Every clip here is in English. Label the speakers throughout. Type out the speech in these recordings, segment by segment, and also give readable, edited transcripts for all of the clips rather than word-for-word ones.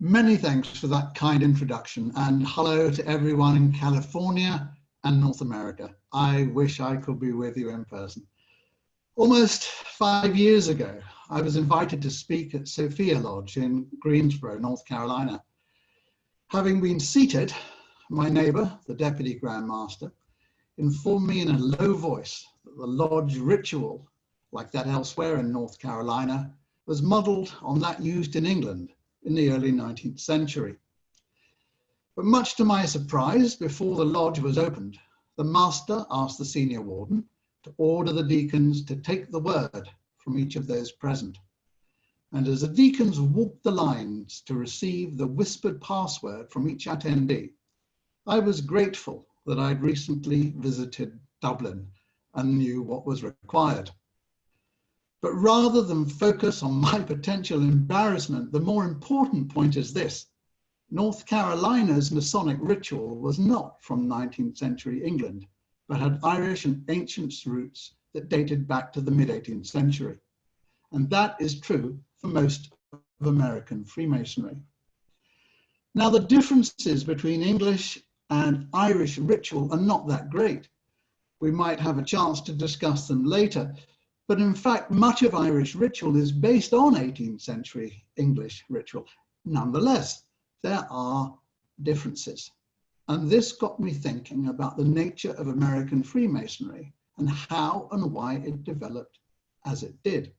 Speaker 1: Many thanks for that kind introduction, and hello to everyone in California and North America. I wish I could be with you in person. Almost 5 years ago, I was invited to speak at Sophia Lodge in Greensboro, North Carolina. Having been seated, my neighbor, the Deputy Grand Master, informed me in a low voice that the lodge ritual, like that elsewhere in North Carolina, was modelled on that used in England in the early 19th century. But much to my surprise, before the lodge was opened, the master asked the senior warden to order the deacons to take the word from each of those present. And as the deacons walked the lines to receive the whispered password from each attendee, I was grateful that I'd recently visited Dublin and knew what was required. But rather than focus on my potential embarrassment, the more important point is this: North Carolina's Masonic ritual was not from 19th century England, but had Irish and ancient roots that dated back to the mid-18th century. And that is true for most of American Freemasonry. Now, the differences between English and Irish ritual are not that great. We might have a chance to discuss them later, but in fact, much of Irish ritual is based on 18th century English ritual. Nonetheless, there are differences. And this got me thinking about the nature of American Freemasonry and how and why it developed as it did.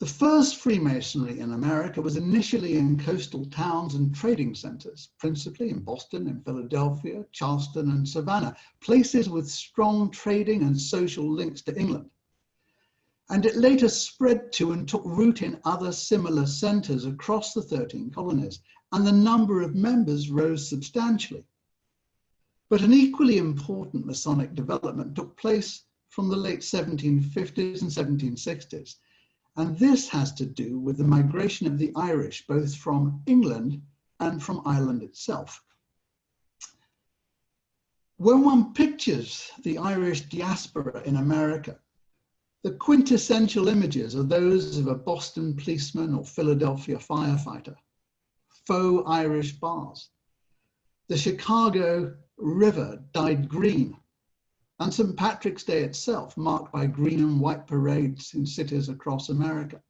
Speaker 1: The first Freemasonry in America was initially in coastal towns and trading centers, principally in Boston, in Philadelphia, Charleston, and Savannah, places with strong trading and social links to England. And it later spread to and took root in other similar centers across the 13 colonies, and the number of members rose substantially. But an equally important Masonic development took place from the late 1750s and 1760s. And this has to do with the migration of the Irish, both from England and from Ireland itself. When one pictures the Irish diaspora in America, the quintessential images are those of a Boston policeman or Philadelphia firefighter, faux Irish bars, the Chicago River dyed green, and St. Patrick's Day itself, marked by green and white parades in cities across America.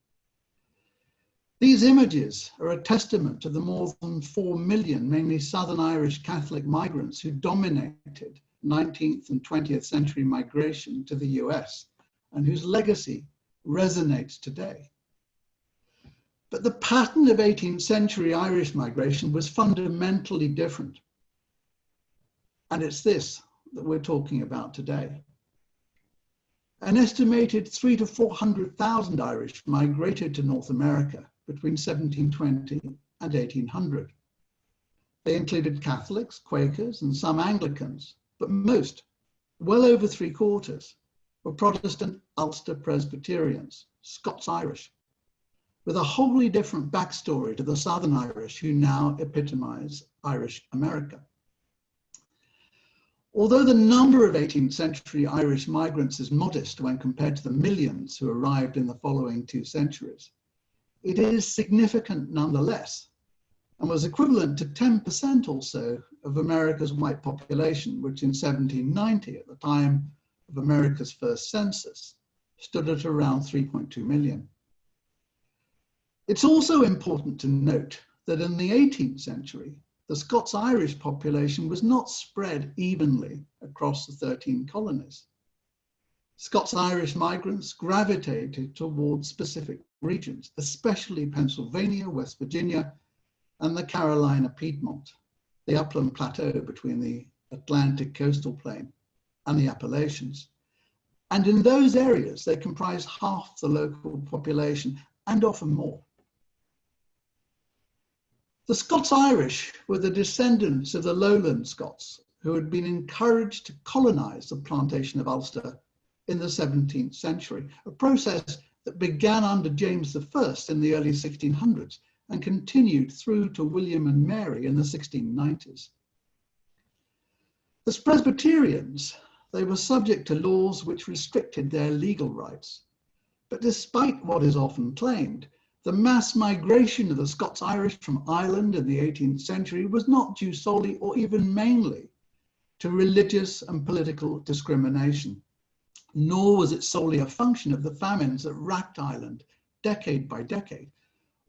Speaker 1: These images are a testament to the more than 4 million, mainly Southern Irish Catholic migrants who dominated 19th and 20th century migration to the US, and whose legacy resonates today. But the pattern of 18th century Irish migration was fundamentally different. And it's this that we're talking about today. An estimated 300,000 to 400,000 Irish migrated to North America between 1720 and 1800. They included Catholics, Quakers, and some Anglicans, but most, well over 3/4, were Protestant Ulster Presbyterians, Scots-Irish, with a wholly different backstory to the Southern Irish who now epitomize Irish America. Although the number of 18th century Irish migrants is modest when compared to the millions who arrived in the following 2 centuries, it is significant nonetheless, and was equivalent to 10% or so of America's white population, which in 1790, at the time of America's first census, stood at around 3.2 million. It's also important to note that in the 18th century, the Scots-Irish population was not spread evenly across the 13 colonies. Scots-Irish migrants gravitated towards specific regions, especially Pennsylvania, West Virginia, and the Carolina Piedmont, the upland plateau between the Atlantic coastal plain and the Appalachians. And in those areas, they comprised half the local population, and often more. The Scots-Irish were the descendants of the lowland Scots who had been encouraged to colonize the plantation of Ulster in the 17th century, a process that began under James I in the early 1600s and continued through to William and Mary in the 1690s. As Presbyterians, they were subject to laws which restricted their legal rights. But despite what is often claimed, The mass migration of the Scots-Irish from Ireland in the 18th century was not due solely or even mainly to religious and political discrimination, nor was it solely a function of the famines that racked Ireland decade by decade,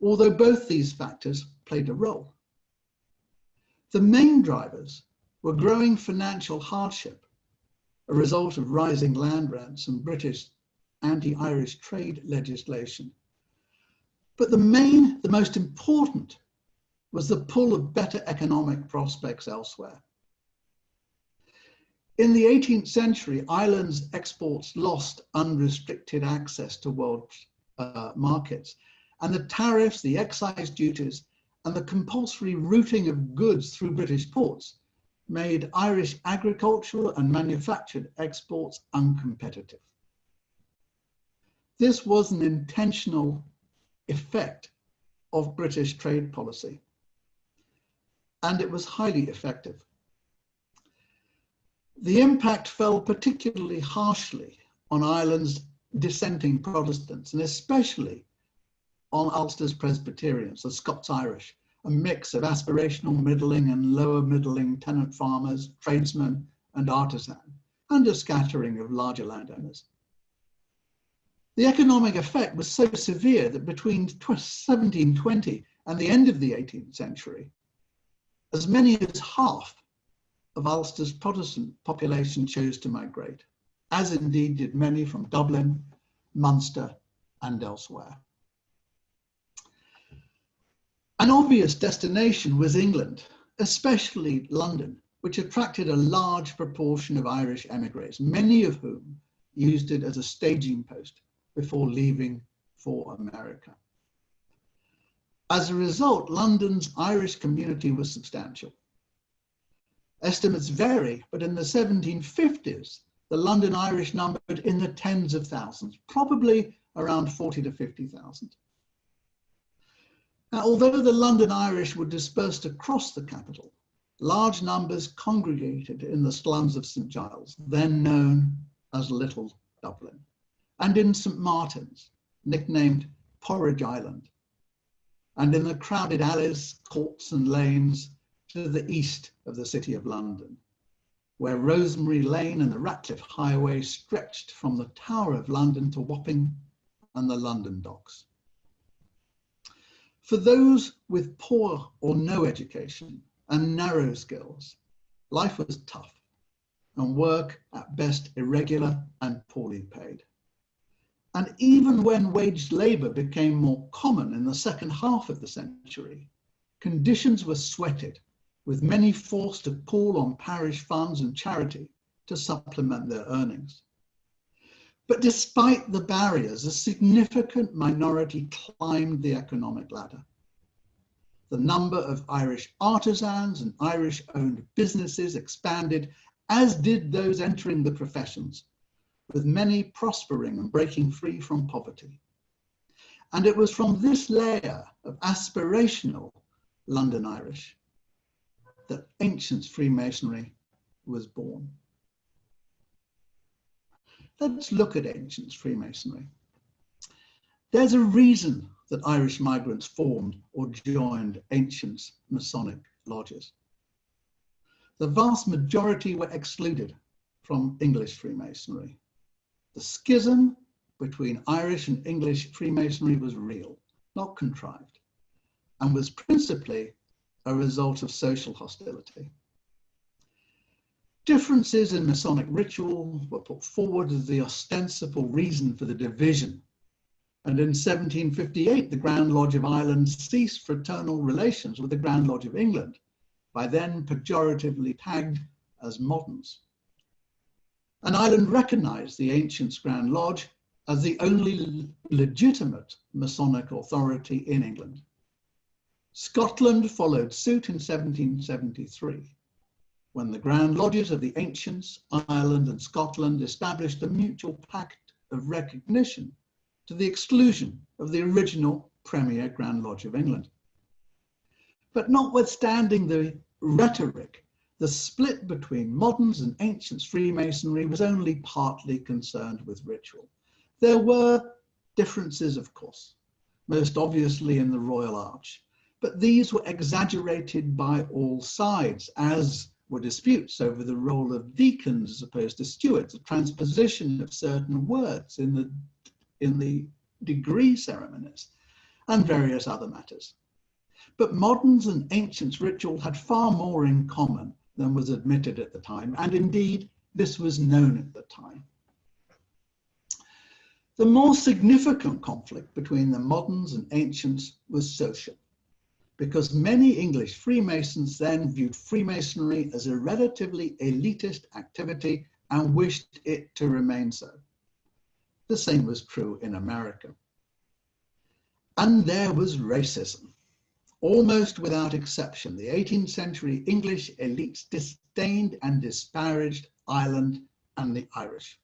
Speaker 1: although both these factors played a role. The main drivers were growing financial hardship, a result of rising land rents and British anti-Irish trade legislation. But the most important was the pull of better economic prospects elsewhere. In the 18th century, Ireland's exports lost unrestricted access to world markets, and the tariffs, the excise duties, and the compulsory routing of goods through British ports made Irish agricultural and manufactured exports uncompetitive. This was an intentional effect of British trade policy, and it was highly effective. The impact fell particularly harshly on Ireland's dissenting Protestants, and especially on Ulster's Presbyterians, the Scots-Irish, a mix of aspirational middling and lower middling tenant farmers, tradesmen and artisans, and a scattering of larger landowners. The economic effect was so severe that between 1720 and the end of the 18th century, as many as half of Ulster's Protestant population chose to migrate, as indeed did many from Dublin, Munster, and elsewhere. An obvious destination was England, especially London, which attracted a large proportion of Irish emigres, many of whom used it as a staging post before leaving for America. As a result, London's Irish community was substantial. Estimates vary, but in the 1750s, the London Irish numbered in the tens of thousands, probably around 40 to 50,000. Now, although the London Irish were dispersed across the capital, large numbers congregated in the slums of St. Giles, then known as Little Dublin, and in St. Martin's, nicknamed Porridge Island, and in the crowded alleys, courts and lanes to the east of the City of London, where Rosemary Lane and the Ratcliffe Highway stretched from the Tower of London to Wapping and the London Docks. For those with poor or no education and narrow skills, life was tough and work at best irregular and poorly paid. And even when waged labour became more common in the second half of the century, conditions were sweated, with many forced to call on parish funds and charity to supplement their earnings. But despite the barriers, a significant minority climbed the economic ladder. The number of Irish artisans and Irish-owned businesses expanded, as did those entering the professions, with many prospering and breaking free from poverty. And it was from this layer of aspirational London Irish that Antients Freemasonry was born. Let's look at Antients Freemasonry. There's a reason that Irish migrants formed or joined Ancients Masonic lodges. The vast majority were excluded from English Freemasonry. The schism between Irish and English Freemasonry was real, not contrived, and was principally a result of social hostility. Differences in Masonic ritual were put forward as the ostensible reason for the division. And in 1758, the Grand Lodge of Ireland ceased fraternal relations with the Grand Lodge of England, by then pejoratively tagged as moderns. And Ireland recognized the Antients Grand Lodge as the only legitimate Masonic authority in England. Scotland followed suit in 1773, when the Grand Lodges of the Ancients, Ireland and Scotland established a mutual pact of recognition to the exclusion of the original Premier Grand Lodge of England. But notwithstanding the rhetoric, the split between moderns and Ancients Freemasonry was only partly concerned with ritual. There were differences, of course, most obviously in the Royal Arch, but these were exaggerated by all sides, as were disputes over the role of deacons as opposed to stewards, the transposition of certain words in the degree ceremonies, and various other matters. But moderns and ancients' ritual had far more in common than was admitted at the time, and indeed this was known at the time. The more significant conflict between the moderns and ancients was social, because many English Freemasons then viewed Freemasonry as a relatively elitist activity and wished it to remain so. The same was true in America. And there was racism. Almost without exception, the 18th century English elites disdained and disparaged Ireland and the Irish.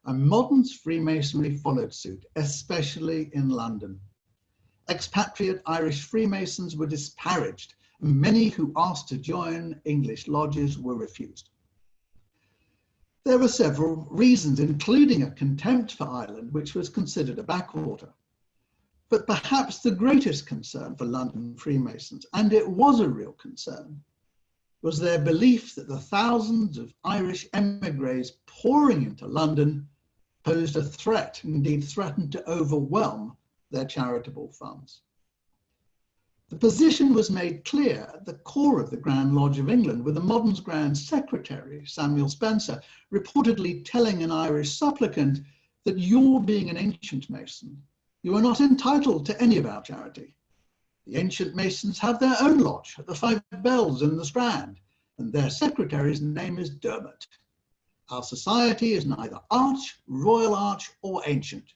Speaker 1: And modern Freemasonry followed suit, especially in London. Expatriate Irish Freemasons were disparaged, and many who asked to join English lodges were refused. There were several reasons, including a contempt for Ireland, which was considered a backwater. But perhaps the greatest concern for London Freemasons, and it was a real concern, was their belief that the thousands of Irish emigres pouring into London posed a threat, indeed threatened to overwhelm their charitable funds. The position was made clear at the core of the Grand Lodge of England, with the Moderns Grand Secretary, Samuel Spencer, reportedly telling an Irish supplicant that you're being an ancient Mason. You are not entitled to any of our charity. The ancient Masons have their own lodge at the Five Bells in the Strand, and their secretary's name is Dermot. Our society is neither arch, royal arch, or ancient,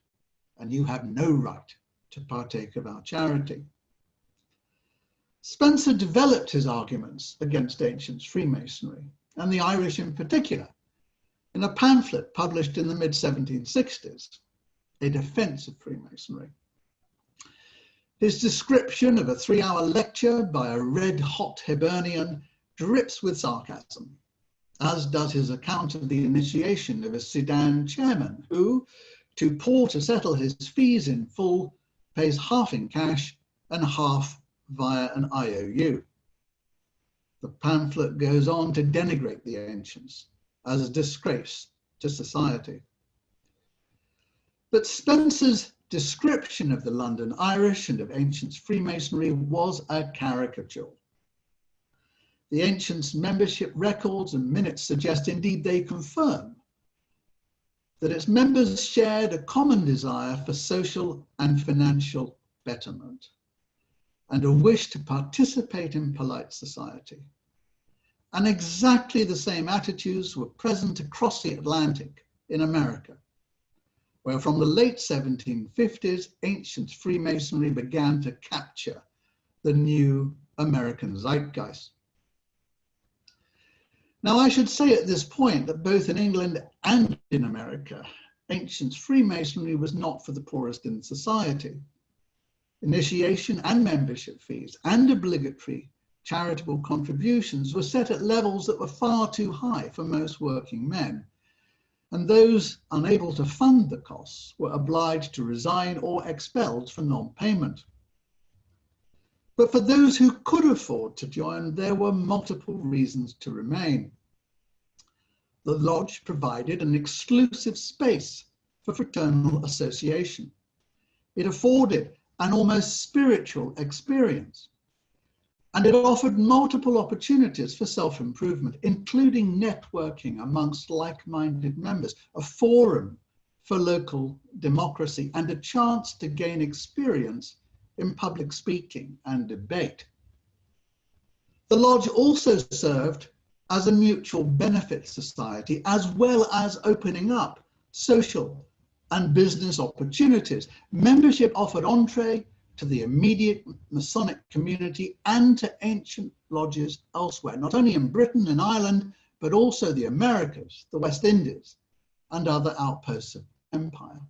Speaker 1: and you have no right to partake of our charity. Spencer developed his arguments against ancient Freemasonry, and the Irish in particular, in a pamphlet published in the mid-1760s, A Defense of Freemasonry. His description of a 3-hour lecture by a red-hot Hibernian drips with sarcasm, as does his account of the initiation of a Sedan chairman who, to poor to settle his fees in full, pays half in cash and half via an IOU. The pamphlet goes on to denigrate the ancients as a disgrace to society. But Spencer's description of the London Irish and of ancients' Freemasonry was a caricature. The ancients' membership records and minutes suggest, indeed they confirm, that its members shared a common desire for social and financial betterment and a wish to participate in polite society. And exactly the same attitudes were present across the Atlantic in America, where from the late 1750s, ancient Freemasonry began to capture the new American zeitgeist. Now, I should say at this point that both in England and in America, ancient Freemasonry was not for the poorest in society. Initiation and membership fees and obligatory charitable contributions were set at levels that were far too high for most working men, and those unable to fund the costs were obliged to resign or expelled for non-payment. But for those who could afford to join, there were multiple reasons to remain. The lodge provided an exclusive space for fraternal association. It afforded an almost spiritual experience, and it offered multiple opportunities for self-improvement, including networking amongst like-minded members, a forum for local democracy, and a chance to gain experience in public speaking and debate. The lodge also served as a mutual benefit society, as well as opening up social and business opportunities. Membership offered entree to the immediate Masonic community and to ancient lodges elsewhere, not only in Britain and Ireland, but also the Americas, the West Indies, and other outposts of empire.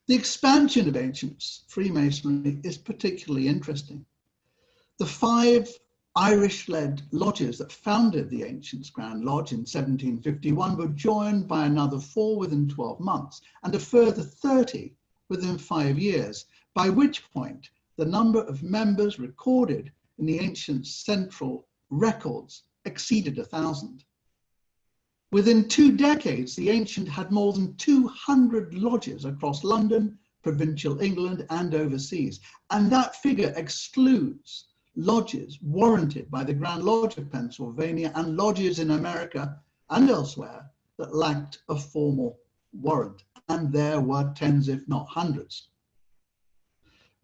Speaker 1: The expansion of ancient Freemasonry is particularly interesting. The 5 Irish-led lodges that founded the Antients Grand Lodge in 1751 were joined by another 4 within 12 months, and a further 30 within 5 years, by which point the number of members recorded in the ancient central records exceeded 1,000. Within 2 decades, the ancient had more than 200 lodges across London, provincial England, and overseas. And that figure excludes lodges warranted by the Grand Lodge of Pennsylvania and lodges in America and elsewhere that lacked a formal warrant. And there were tens, if not hundreds.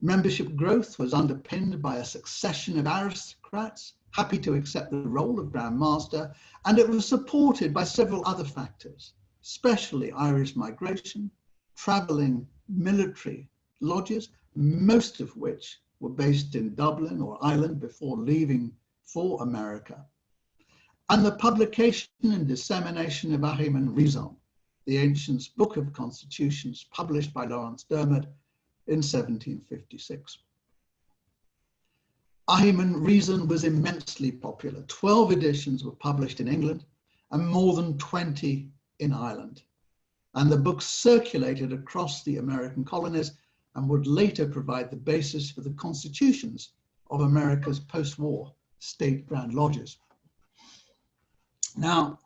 Speaker 1: Membership growth was underpinned by a succession of aristocrats happy to accept the role of Grand Master, and it was supported by several other factors, especially Irish migration, travelling military lodges, most of which were based in Dublin or Ireland before leaving for America, and the publication and dissemination of Ahim Reason, the Ancients' Book of Constitutions, published by Lawrence Dermot in 1756. Ahim Reason was immensely popular. 12 editions were published in England and more than 20 in Ireland. And the book circulated across the American colonies and would later provide the basis for the constitutions of America's post-war state Grand Lodges. Now,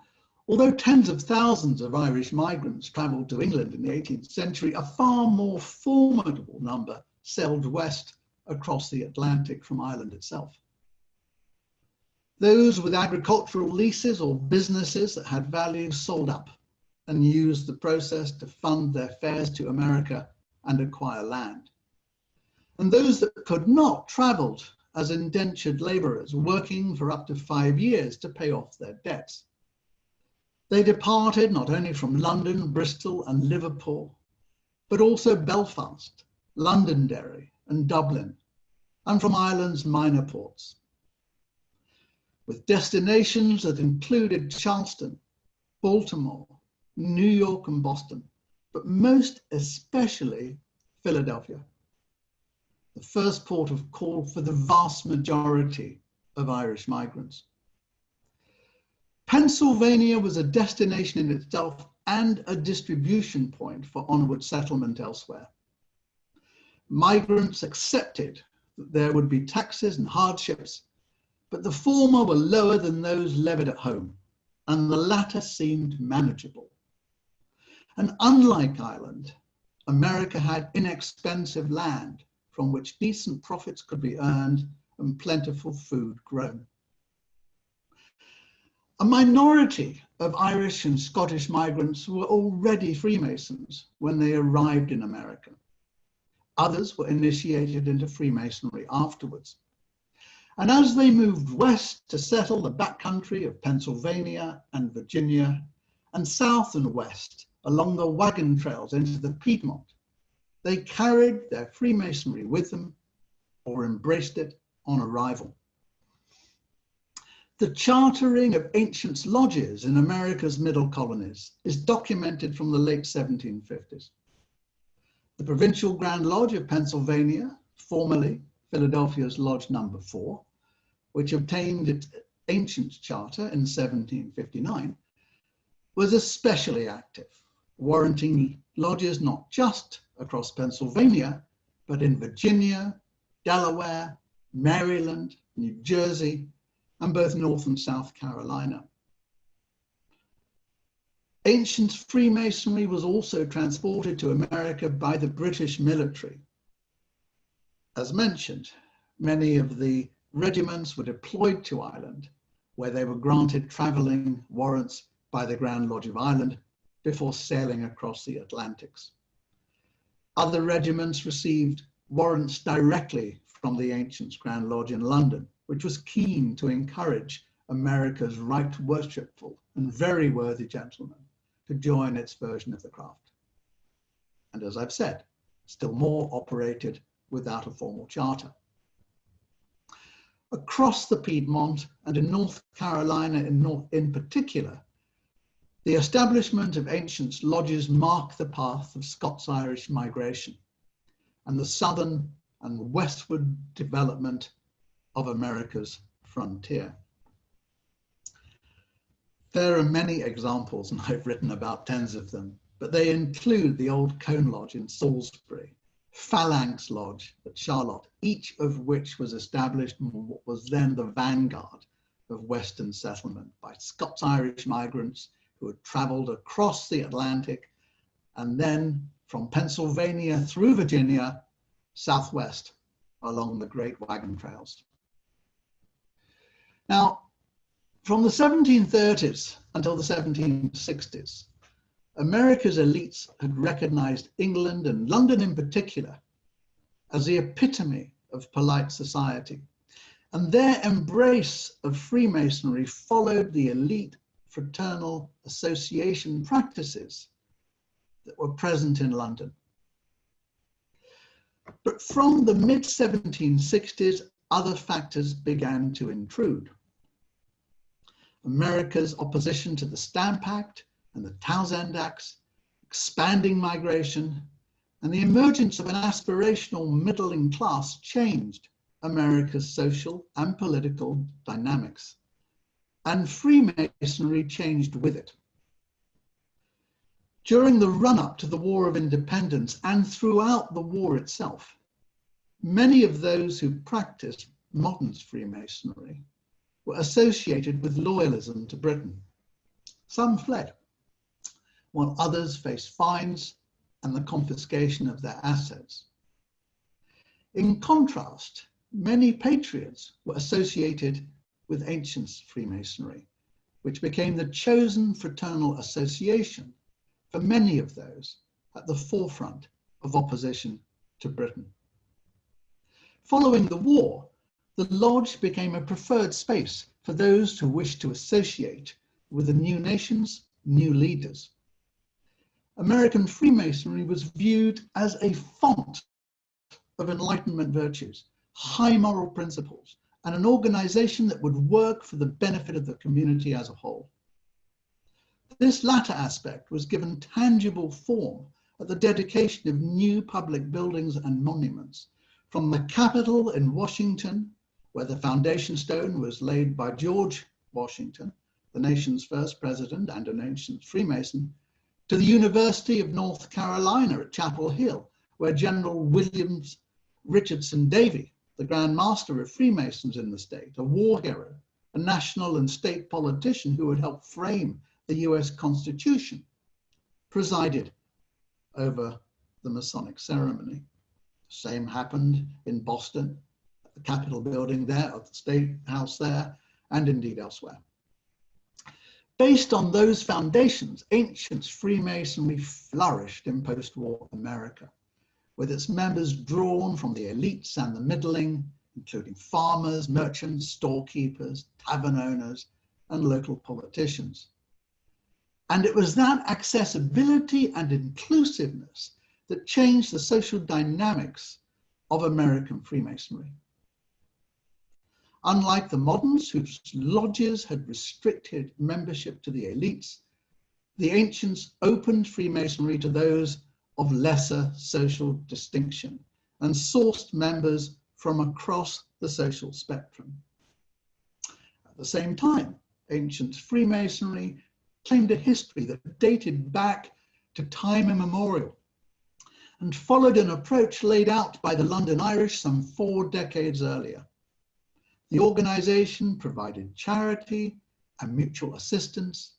Speaker 1: although tens of thousands of Irish migrants traveled to England in the 18th century, a far more formidable number sailed west across the Atlantic from Ireland itself. Those with agricultural leases or businesses that had value sold up and used the process to fund their fares to America and acquire land. And those that could not traveled as indentured laborers, working for up to 5 years to pay off their debts. They departed not only from London, Bristol, and Liverpool, but also Belfast, Londonderry, and Dublin, and from Ireland's minor ports, with destinations that included Charleston, Baltimore, New York, and Boston, but most especially Philadelphia, the first port of call for the vast majority of Irish migrants. Pennsylvania was a destination in itself and a distribution point for onward settlement elsewhere. Migrants accepted that there would be taxes and hardships, but the former were lower than those levied at home, and the latter seemed manageable. And unlike Ireland, America had inexpensive land from which decent profits could be earned and plentiful food grown. A minority of Irish and Scottish migrants were already Freemasons when they arrived in America. Others were initiated into Freemasonry afterwards. And as they moved west to settle the backcountry of Pennsylvania and Virginia, and south and west along the wagon trails into the Piedmont, they carried their Freemasonry with them or embraced it on arrival. The chartering of ancient lodges in America's middle colonies is documented from the late 1750s. The Provincial Grand Lodge of Pennsylvania, formerly Philadelphia's Lodge Number 4, which obtained its ancient charter in 1759, was especially active, warranting lodges not just across Pennsylvania, but in Virginia, Delaware, Maryland, New Jersey, and both North and South Carolina. Ancient Freemasonry was also transported to America by the British military. As mentioned, many of the regiments were deployed to Ireland, where they were granted traveling warrants by the Grand Lodge of Ireland before sailing across the Atlantics. Other regiments received warrants directly from the Antients Grand Lodge in London, which was keen to encourage America's right worshipful and very worthy gentlemen to join its version of the craft. And as I've said, still more operated without a formal charter. Across the Piedmont and in North Carolina in particular, the establishment of ancient lodges marked the path of Scots-Irish migration and the southern and westward development of America's frontier. There are many examples, and I've written about tens of them, but they include the old Cone Lodge in Salisbury, Phalanx Lodge at Charlotte, each of which was established in what was then the vanguard of Western settlement by Scots-Irish migrants who had traveled across the Atlantic and then from Pennsylvania through Virginia, southwest along the Great Wagon Trails. Now, from the 1730s until the 1760s, America's elites had recognized England, and London in particular, as the epitome of polite society. And their embrace of Freemasonry followed the elite fraternal association practices that were present in London. But from the mid-1760s, other factors began to intrude. America's opposition to the Stamp Act and the Townshend Acts, expanding migration, and the emergence of an aspirational middling class changed America's social and political dynamics, and Freemasonry changed with it. During the run-up to the War of Independence and throughout the war itself, many of those who practiced modern Freemasonry were associated with loyalism to Britain. Some fled, while others faced fines and the confiscation of their assets. In contrast, many patriots were associated with Ancients Freemasonry, which became the chosen fraternal association for many of those at the forefront of opposition to Britain. Following the war, the lodge became a preferred space for those who wished to associate with the new nation's new leaders. American Freemasonry was viewed as a font of Enlightenment virtues, high moral principles, and an organization that would work for the benefit of the community as a whole. This latter aspect was given tangible form at the dedication of new public buildings and monuments, from the Capitol in Washington, where the foundation stone was laid by George Washington, the nation's first president and an ancient Freemason, to the University of North Carolina at Chapel Hill, where General Williams Richardson Davie, the Grand Master of Freemasons in the state, a war hero, a national and state politician who had helped frame the US Constitution, presided over the Masonic ceremony. Same happened in Boston, at the Capitol building there, at the State House there, and indeed elsewhere. Based on those foundations, Ancients Freemasonry flourished in post-war America, with its members drawn from the elites and the middling, including farmers, merchants, storekeepers, tavern owners, and local politicians. And it was that accessibility and inclusiveness that changed the social dynamics of American Freemasonry. Unlike the moderns, whose lodges had restricted membership to the elites, the ancients opened Freemasonry to those of lesser social distinction and sourced members from across the social spectrum. At the same time, ancient Freemasonry claimed a history that dated back to time immemorial and followed an approach laid out by the London Irish some 4 decades earlier. The organization provided charity and mutual assistance,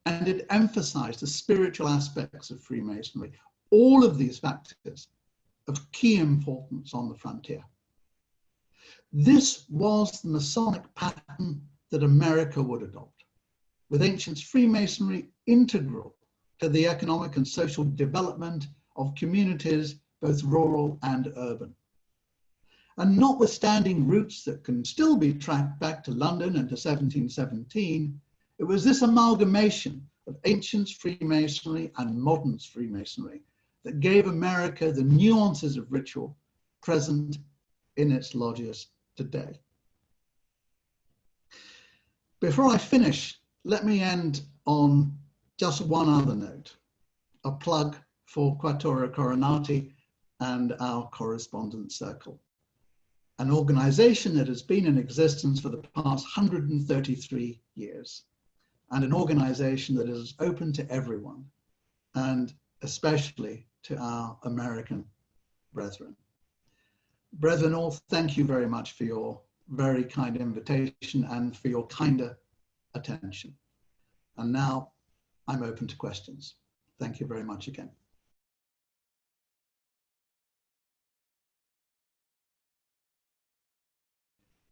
Speaker 1: and it emphasized the spiritual aspects of Freemasonry, all of these factors of key importance on the frontier. This was the Masonic pattern that America would adopt, with Ancients Freemasonry integral to the economic and social development of communities, both rural and urban. And notwithstanding roots that can still be tracked back to London and to 1717, it was this amalgamation of Ancients Freemasonry and modern Freemasonry that gave America the nuances of ritual present in its lodges today. Before I finish, let me end on just one other note, a plug for Quatuor Coronati and our correspondence circle, an organization that has been in existence for the past 133 years, and an organization that is open to everyone, and especially to our American brethren. Brethren all, thank you very much for your very kind invitation and for your kinder attention. And now I'm open to questions. Thank you very much again.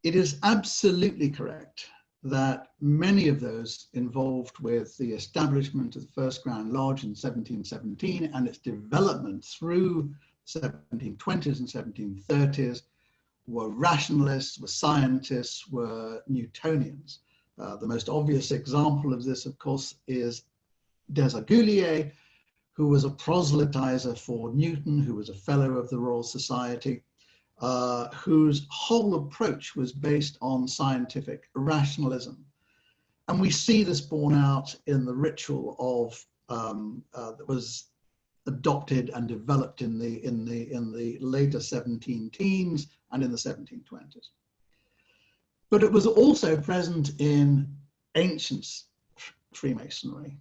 Speaker 1: It is absolutely correct that many of those involved with the establishment of the first Grand Lodge in 1717 and its development through 1720s and 1730s were rationalists, were scientists, were Newtonians. The most obvious example of this, of course, is Desaguliers, who was a proselytizer for Newton, who was a fellow of the Royal Society, whose whole approach was based on scientific rationalism. And we see this borne out in the ritual of that was adopted and developed in the later 17 teens and in the 1720s. But it was also present in ancient Freemasonry.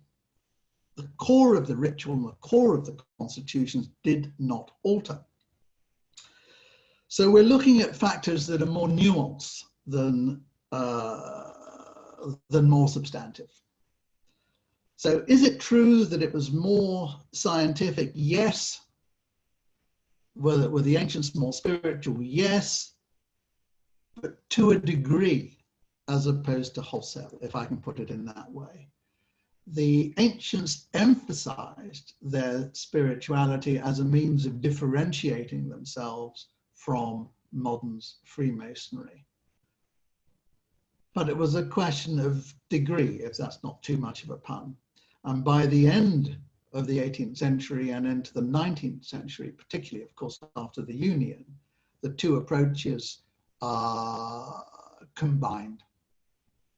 Speaker 1: The core of the ritual and the core of the constitutions did not alter. So we're looking at factors that are more nuanced than more substantive. So is it true that it was more scientific? Yes. Were the ancients more spiritual? Yes, but to a degree, as opposed to wholesale, if I can put it in that way. The ancients emphasized their spirituality as a means of differentiating themselves from modern Freemasonry. But it was a question of degree, if that's not too much of a pun. And by the end of the 18th century and into the 19th century, particularly, of course, after the Union, the two approaches are combined.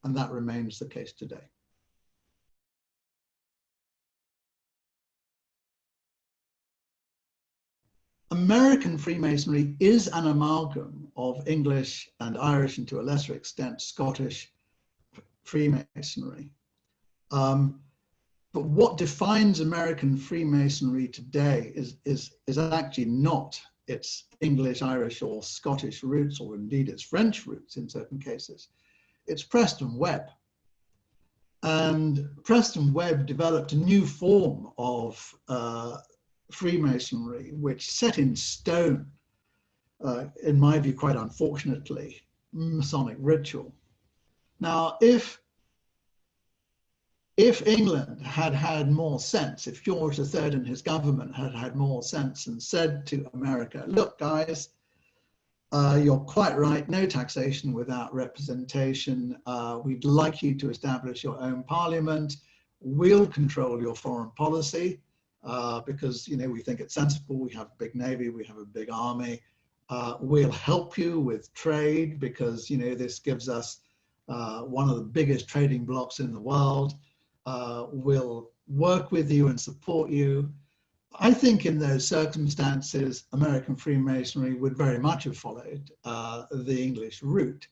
Speaker 1: And that remains the case today. American Freemasonry is an amalgam of English and Irish, and to a lesser extent, Scottish Freemasonry. But what defines American Freemasonry today is actually not its English, Irish, or Scottish roots, or indeed its French roots in certain cases. It's Preston Webb. And Preston Webb developed a new form of Freemasonry, which set in stone, in my view, quite unfortunately, Masonic ritual. Now, if England had had more sense, if George III and his government had had more sense and said to America, look, guys, you're quite right, no taxation without representation. We'd like you to establish your own parliament. We'll control your foreign policy. Because, you know, we think it's sensible. We have a big navy, we have a big army. We'll help you with trade because, you know, this gives us one of the biggest trading blocks in the world. We'll work with you and support you. I think in those circumstances, American Freemasonry would very much have followed the English route.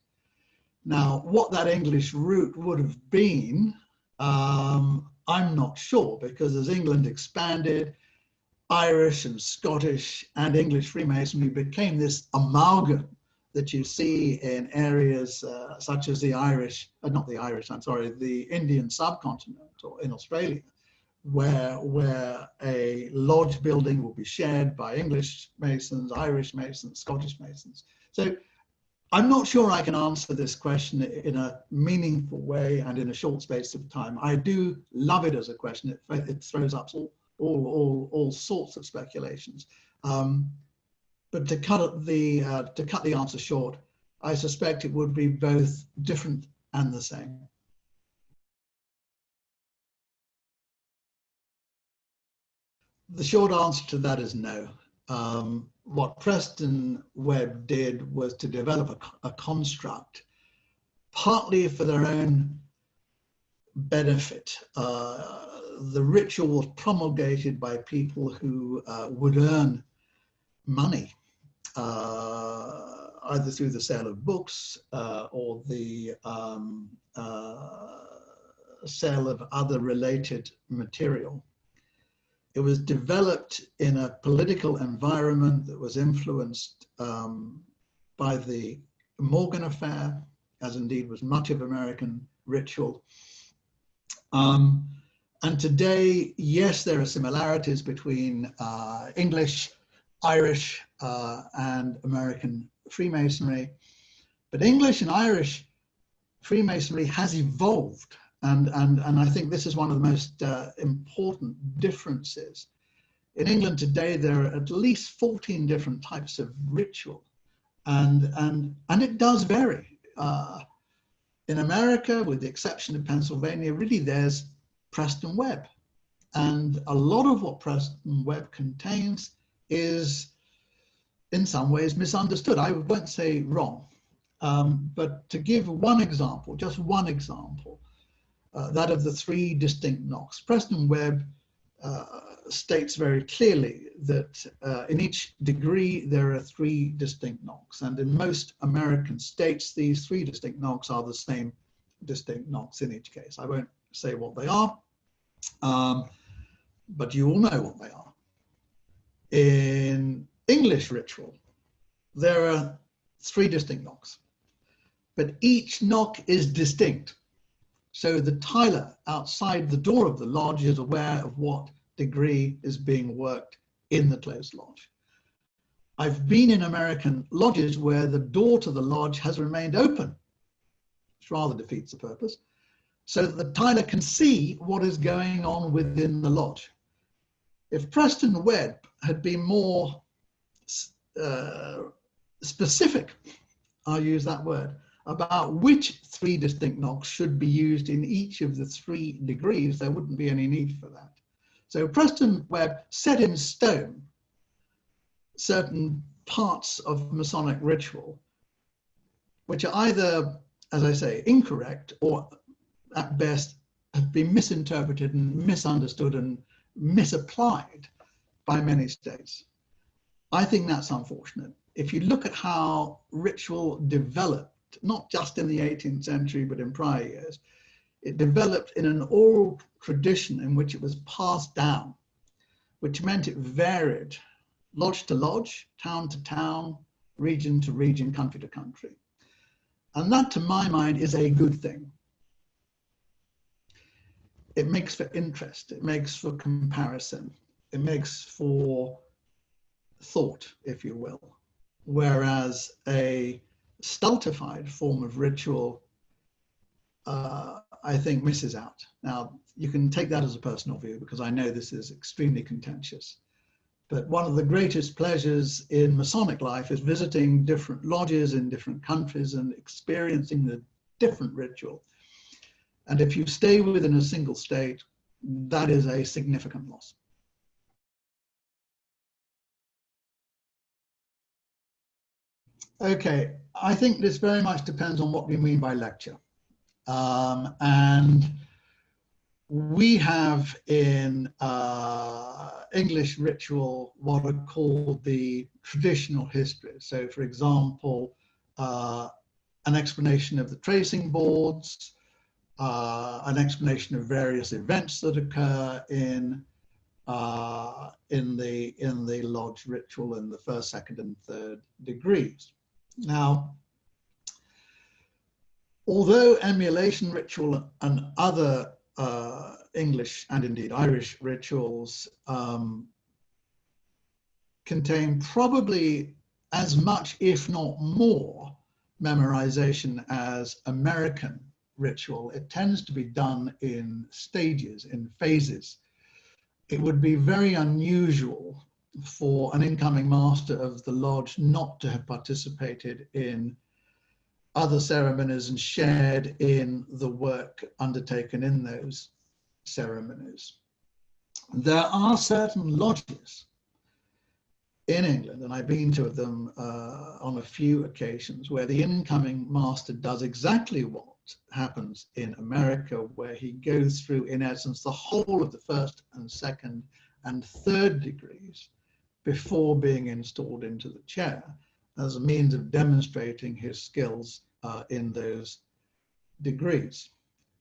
Speaker 1: Now, what that English route would have been, I'm not sure, because as England expanded, Irish and Scottish and English Freemasonry became this amalgam that you see in areas such as the Indian subcontinent or in Australia, where a lodge building will be shared by English Masons, Irish Masons, Scottish Masons. So I'm not sure I can answer this question in a meaningful way and in a short space of time. I do love it as a question. It throws up all sorts of speculations. But to cut the answer short, I suspect it would be both different and the same. The short answer to that is no. What Preston Webb did was to develop a construct, partly for their own benefit. The ritual was promulgated by people who would earn money, either through the sale of books or the sale of other related material. It was developed in a political environment that was influenced by the Morgan affair, as indeed was much of American ritual. And today, yes, there are similarities between English, Irish, and American Freemasonry, but English and Irish Freemasonry has evolved. And I think this is one of the most important differences. In England today, there are at least 14 different types of ritual, and it does vary. In America, with the exception of Pennsylvania, really there's Preston Webb. And a lot of what Preston Webb contains is in some ways misunderstood. I won't say wrong, but to give one example, just one example, that of the three distinct knocks. Preston Webb states very clearly that in each degree there are three distinct knocks, and in most American states these three distinct knocks are the same distinct knocks in each case. I won't say what they are, but you all know what they are. In English ritual, there are three distinct knocks, but each knock is distinct. So the tiler outside the door of the lodge is aware of what degree is being worked in the closed lodge. I've been in American lodges where the door to the lodge has remained open, which rather defeats the purpose, so that the tiler can see what is going on within the lodge. If Preston Webb had been more specific, I'll use that word, about which three distinct knocks should be used in each of the three degrees, there wouldn't be any need for that. So Preston Webb set in stone certain parts of Masonic ritual, which are either, as I say, incorrect or at best have been misinterpreted and misunderstood and misapplied by many states. I think that's unfortunate. If you look at how ritual developed, not just in the 18th century, but in prior years, it developed in an oral tradition in which it was passed down, which meant it varied lodge to lodge, town to town, region to region, country to country. And that, to my mind, is a good thing. It makes for interest, it makes for comparison, it makes for thought, if you will. Whereas a stultified form of ritual, I think, misses out. Now, you can take that as a personal view because I know this is extremely contentious. But one of the greatest pleasures in Masonic life is visiting different lodges in different countries and experiencing the different ritual. And if you stay within a single state, that is a significant loss. Okay, I think this very much depends on what we mean by lecture. And we have in English ritual what are called the traditional histories. So, for example, an explanation of the tracing boards, an explanation of various events that occur in the lodge ritual in the first, second, and third degrees. Now, although emulation ritual and other English and indeed Irish rituals contain probably as much, if not more, memorization as American ritual, it tends to be done in stages, in phases. It would be very unusual for an incoming master of the lodge not to have participated in other ceremonies and shared in the work undertaken in those ceremonies. There are certain lodges in England, and I've been to them on a few occasions, where the incoming master does exactly what happens in America, where he goes through, in essence, the whole of the first and second and third degrees before being installed into the chair, as a means of demonstrating his skills in those degrees.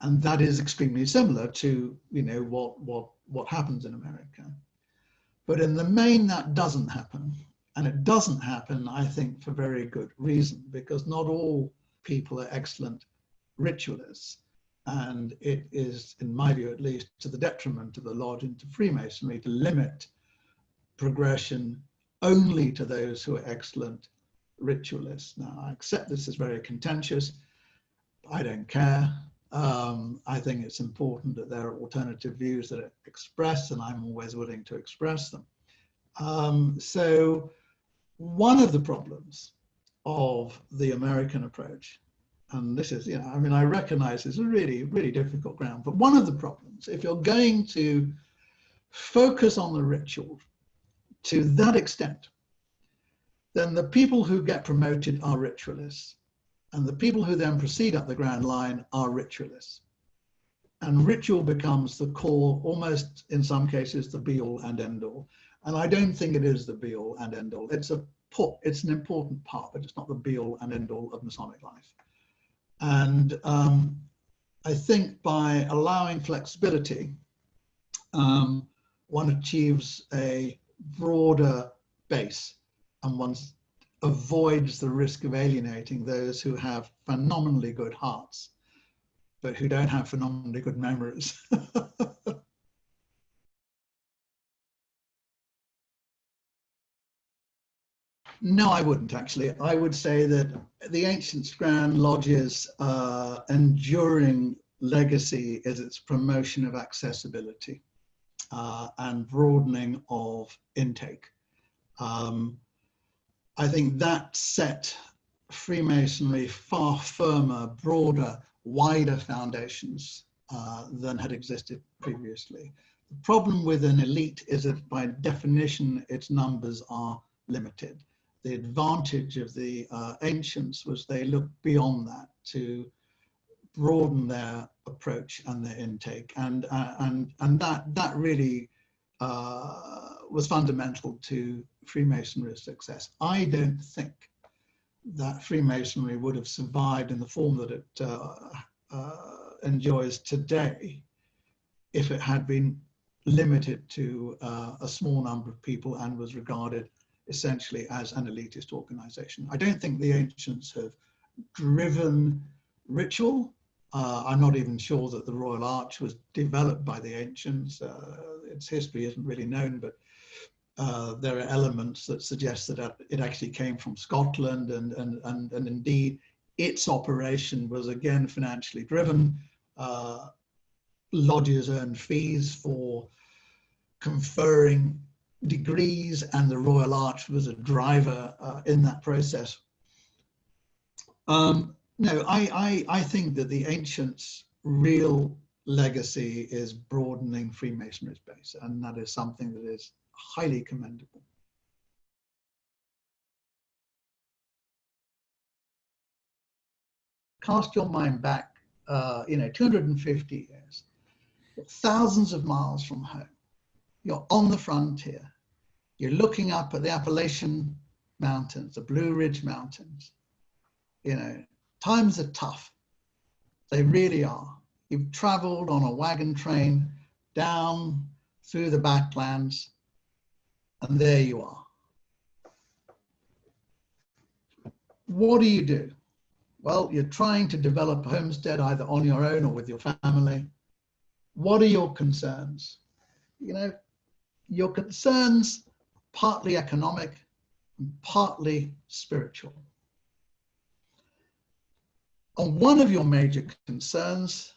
Speaker 1: And that is extremely similar to, you know, what happens in America. But in the main, that doesn't happen. And it doesn't happen, I think, for very good reason, because not all people are excellent ritualists. And it is, in my view at least, to the detriment of the lodge and to Freemasonry to limit progression only to those who are excellent ritualists. Now, I accept this is very contentious. I don't care. I think it's important that there are alternative views that are expressed, and I'm always willing to express them. So one of the problems of the American approach, and this is, I mean, I recognize it's a really, really difficult ground, but one of the problems, if you're going to focus on the ritual to that extent, then the people who get promoted are ritualists, and the people who then proceed up the Grand Line are ritualists. And ritual becomes the core, almost in some cases, the be-all and end-all. And I don't think it is the be-all and end-all. It's an important part, but it's not the be-all and end-all of Masonic life. And I think by allowing flexibility, one achieves a broader base, and one avoids the risk of alienating those who have phenomenally good hearts, but who don't have phenomenally good memories. No, I wouldn't actually. I would say that the Antients Grand Lodge's enduring legacy is its promotion of accessibility and broadening of intake. I think that set Freemasonry far firmer, broader, wider foundations than had existed previously. The problem with an elite is that by definition, its numbers are limited. The advantage of the ancients was they looked beyond that to broaden their approach and their intake, and that really was fundamental to Freemasonry's success. I don't think that Freemasonry would have survived in the form that it enjoys today if it had been limited to a small number of people and was regarded essentially as an elitist organization. I don't think the ancients have driven ritual. I'm not even sure that the Royal Arch was developed by the ancients. Its history isn't really known, but there are elements that suggest that it actually came from Scotland, and indeed its operation was again financially driven. Lodges earned fees for conferring degrees, and the Royal Arch was a driver in that process. No, I think that the ancients' real legacy is broadening Freemasonry's base, and that is something that is highly commendable. Cast your mind back, 250 years, thousands of miles from home. You're on the frontier. You're looking up at the Appalachian Mountains, the Blue Ridge Mountains. Times are tough. They really are. You've traveled on a wagon train down through the backlands, and there you are. What do? Well, you're trying to develop a homestead either on your own or with your family. What are your concerns? Your concerns, partly economic and partly spiritual. And one of your major concerns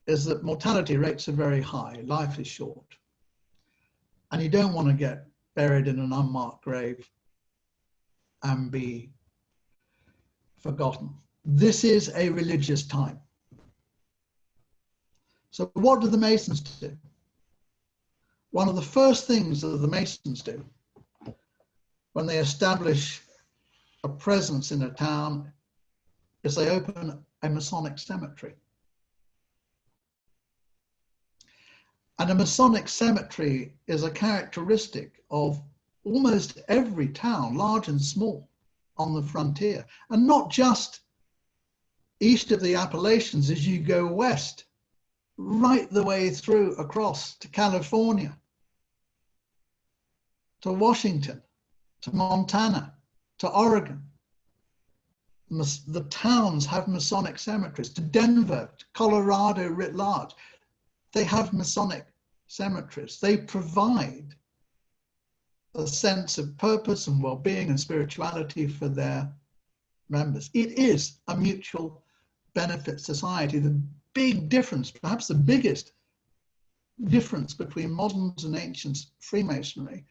Speaker 1: is that mortality rates are very high, life is short, and you don't want to get buried in an unmarked grave and be forgotten. This is a religious time. So what do the Masons do? One of the first things that the Masons do when they establish a presence in a town is they open a Masonic cemetery. And a Masonic cemetery is a characteristic of almost every town, large and small, on the frontier. And not just east of the Appalachians as you go west, right the way through across to California. to Washington, to Montana, to Oregon. The towns have Masonic cemeteries, to Denver, to Colorado writ large. They have Masonic cemeteries. They provide a sense of purpose and well-being and spirituality for their members. It is a mutual benefit society. The big difference, perhaps the biggest difference between moderns and ancients Freemasonry,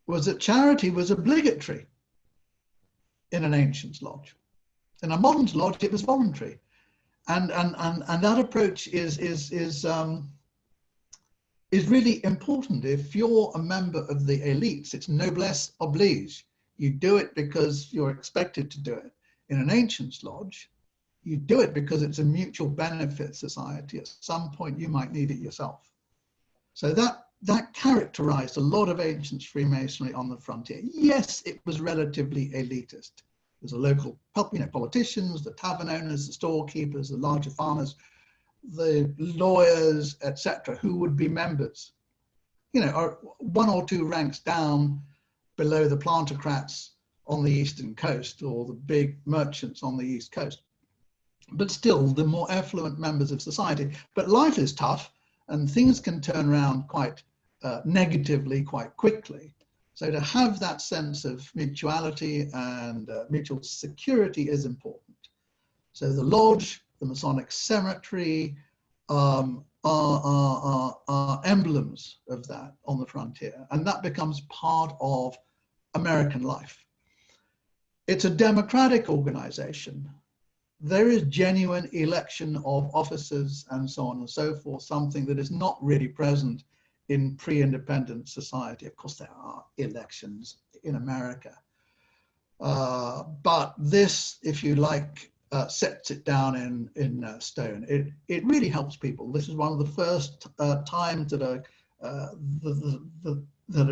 Speaker 1: was that charity was obligatory in an ancients lodge. In a modern's lodge, it was voluntary. And that approach is really important. If you're a member of the elites, it's noblesse oblige. You do it because you're expected to do it. In an ancients lodge, you do it because it's a mutual benefit society. At some point, you might need it yourself. So that characterized a lot of ancients Freemasonry on the frontier. Yes, it was relatively elitist. There's a local, politicians, the tavern owners, the storekeepers, the larger farmers, the lawyers, etc., who would be members, or one or two ranks down below the plantocrats on the eastern coast or the big merchants on the east coast. But still, the more affluent members of society. But life is tough and things can turn around quite negatively quite quickly. So to have that sense of mutuality and mutual security is important. So the lodge, the Masonic cemetery are emblems of that on the frontier, and that becomes part of American life. It's a democratic organization. There is genuine election of officers and so on and so forth, something that is not really present in pre-independent society. Of course, there are elections in America. But this, if you like, sets it down in stone. It really helps people. This is one of the first times that a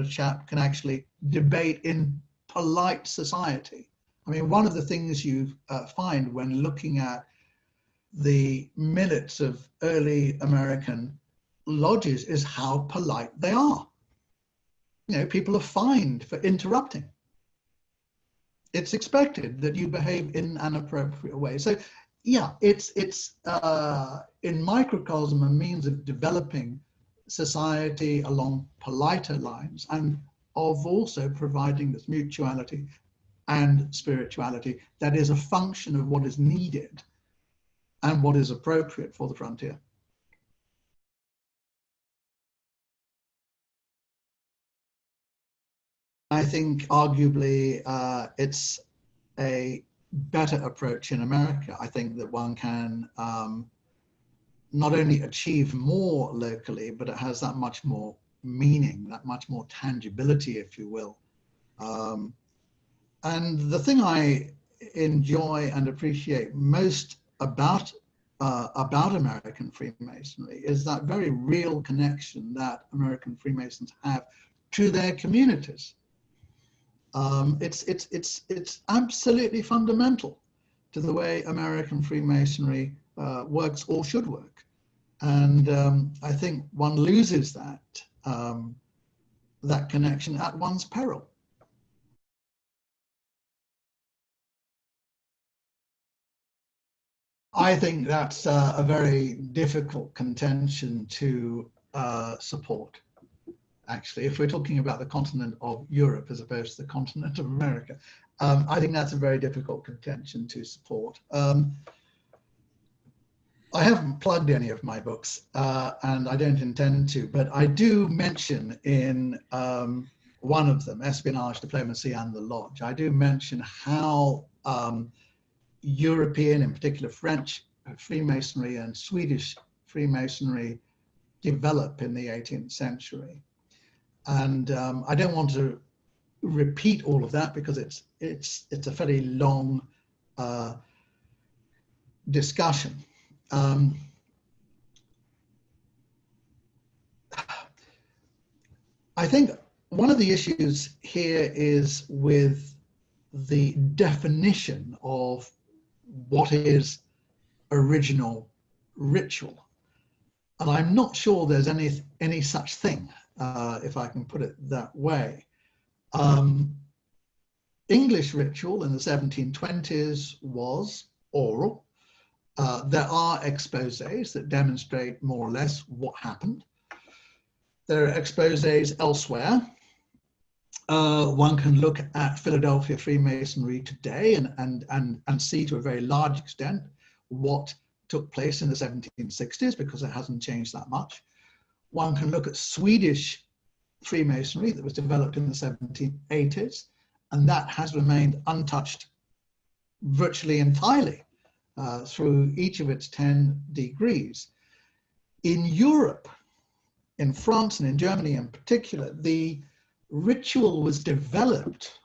Speaker 1: chap can actually debate in polite society. I mean, one of the things you find when looking at the minutes of early American lodges is how polite they are. People are fined for interrupting. It's expected that you behave in an appropriate way. So yeah, it's in microcosm a means of developing society along politer lines and of also providing this mutuality and spirituality that is a function of what is needed and what is appropriate for the frontier. I think arguably it's a better approach in America. I think that one can not only achieve more locally, but it has that much more meaning, that much more tangibility, if you will. And the thing I enjoy and appreciate most about American Freemasonry is that very real connection that American Freemasons have to their communities. It's absolutely fundamental to the way American Freemasonry works or should work. And I think one loses that connection at one's peril. I think that's a very difficult contention to support. Actually, if we're talking about the continent of Europe as opposed to the continent of America, I think that's a very difficult contention to support. I haven't plugged any of my books, and I don't intend to, but I do mention in one of them, Espionage, Diplomacy, and the Lodge, I do mention how European, in particular French Freemasonry and Swedish Freemasonry develop in the 18th century. And I don't want to repeat all of that because it's a fairly long discussion. I think one of the issues here is with the definition of what is original ritual. And I'm not sure there's any such thing. if I can put it that way. English ritual in the 1720s was oral. There are exposés that demonstrate more or less what happened. There are exposés elsewhere. One can look at Philadelphia Freemasonry today and see to a very large extent what took place in the 1760s, because it hasn't changed that much. One can look at Swedish Freemasonry that was developed in the 1780s, and that has remained untouched virtually entirely through each of its 10 degrees. In Europe, in France and in Germany in particular, the ritual was developed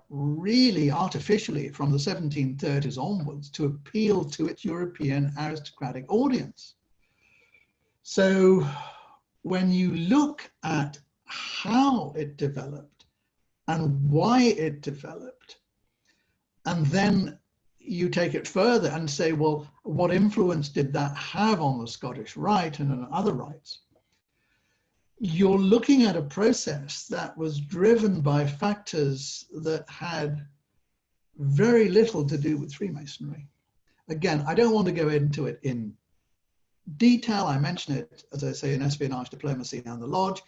Speaker 1: really artificially from the 1730s onwards to appeal to its European aristocratic audience. So when you look at how it developed and why it developed, and then you take it further and say, well, what influence did that have on the Scottish Rite and on other rites? You're looking at a process that was driven by factors that had very little to do with Freemasonry. Again, I don't want to go into it in detail. I mention it, as I say, in Espionage, Diplomacy and the Lodge.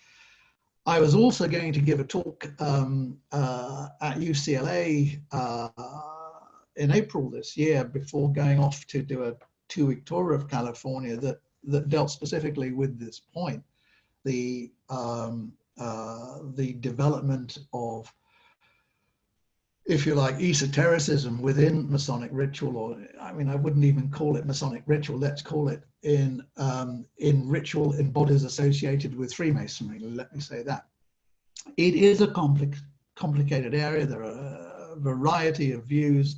Speaker 1: I was also going to give a talk at UCLA in April this year before going off to do a 2-week tour of California that dealt specifically with this point. The development of, if you like, esotericism within Masonic ritual, or I mean, I wouldn't even call it Masonic ritual. Let's call it in ritual in bodies associated with Freemasonry. Let me say that. It is a complicated area. There are a variety of views.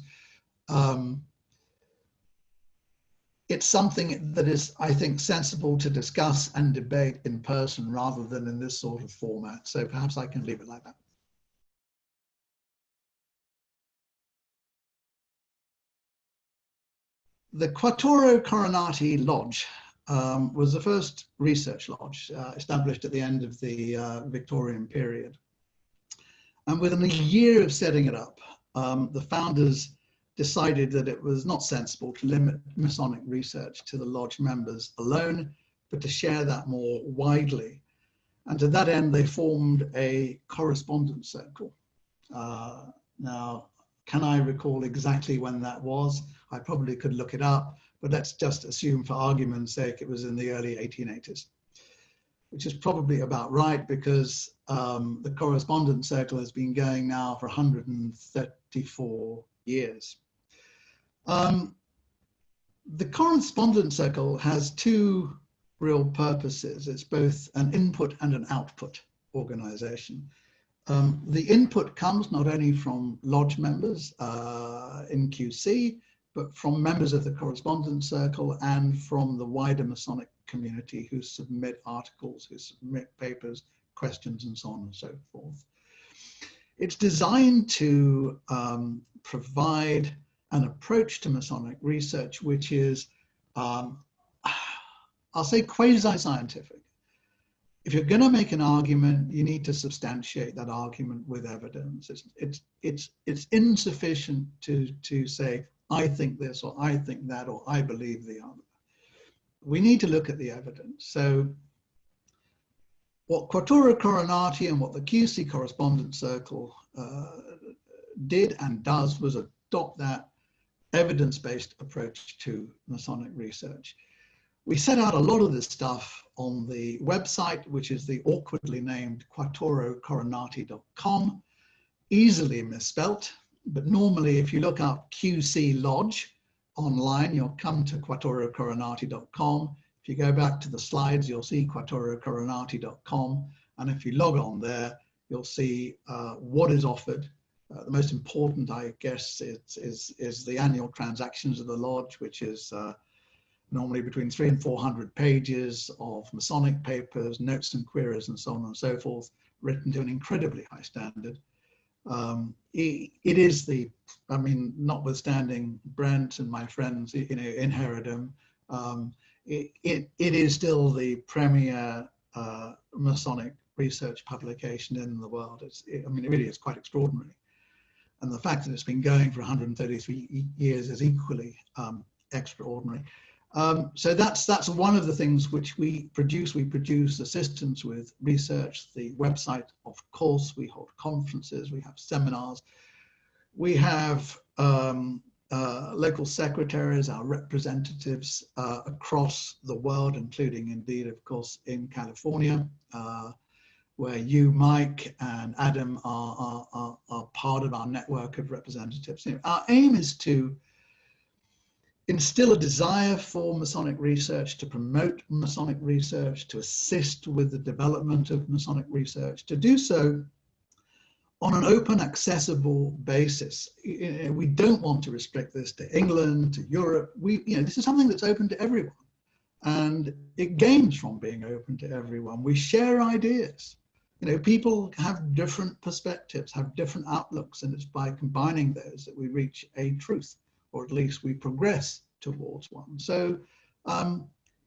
Speaker 1: It's something that is, I think, sensible to discuss and debate in person rather than in this sort of format. So perhaps I can leave it like that. The Quatuor Coronati Lodge was the first research lodge established at the end of the Victorian period. And within a year of setting it up, the founders decided that it was not sensible to limit Masonic research to the lodge members alone, but to share that more widely. And to that end, they formed a correspondence circle. Now, can I recall exactly when that was? I probably could look it up, but let's just assume for argument's sake it was in the early 1880s, which is probably about right, because the correspondence circle has been going now for 134 years. The correspondence circle has two real purposes. It's both an input and an output organization. The input comes not only from lodge members in QC, but from members of the correspondence circle and from the wider Masonic community who submit articles, who submit papers, questions, and so on and so forth. It's designed to provide an approach to Masonic research, which is, I'll say, quasi-scientific. If you're going to make an argument, you need to substantiate that argument with evidence. It's insufficient to say, I think this, or I think that, or I believe the other. We need to look at the evidence. So what Quatuor Coronati and what the QC Correspondence Circle did and does was adopt that evidence-based approach to Masonic research. We set out a lot of this stuff on the website, which is the awkwardly named quatuorocoronati.com, easily misspelt, but normally if you look up QC Lodge online, you'll come to quatuorocoronati.com. If you go back to the slides, you'll see quatuorocoronati.com, and if you log on there, you'll see what is offered. The most important, I guess, is the annual transactions of the lodge, which is normally between 300 and 400 pages of Masonic papers, notes and queries, and so on and so forth, written to an incredibly high standard. It is the, I mean, notwithstanding Brent and my friends, you know, in Herodom, it is still the premier Masonic research publication in the world. I mean, it really is quite extraordinary. And the fact that it's been going for 133 years is equally extraordinary. So that's one of the things which we produce. We produce assistance with research, the website, of course. We hold conferences, we have seminars. We have local secretaries, our representatives across the world, including indeed, of course, in California, where you, Mike, and Adam are part of our network of representatives. You know, our aim is to instill a desire for Masonic research, to promote Masonic research, to assist with the development of Masonic research, to do so on an open, accessible basis. We don't want to restrict this to England, to Europe. This is something that's open to everyone, and it gains from being open to everyone. We share ideas. People have different perspectives, have different outlooks, and it's by combining those that we reach a truth, or at least we progress towards one. So,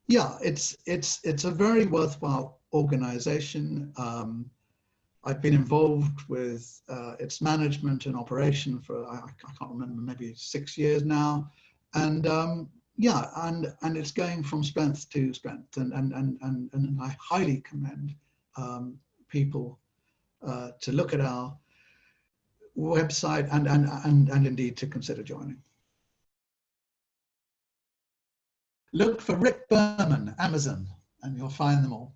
Speaker 1: yeah, it's a very worthwhile organization. I've been involved with its management and operation for, I can't remember, maybe 6 years now. And yeah, and it's going from strength to strength. And I highly commend people to look at our website and indeed to consider joining. Look for Rick Berman, Amazon, and you'll find them all.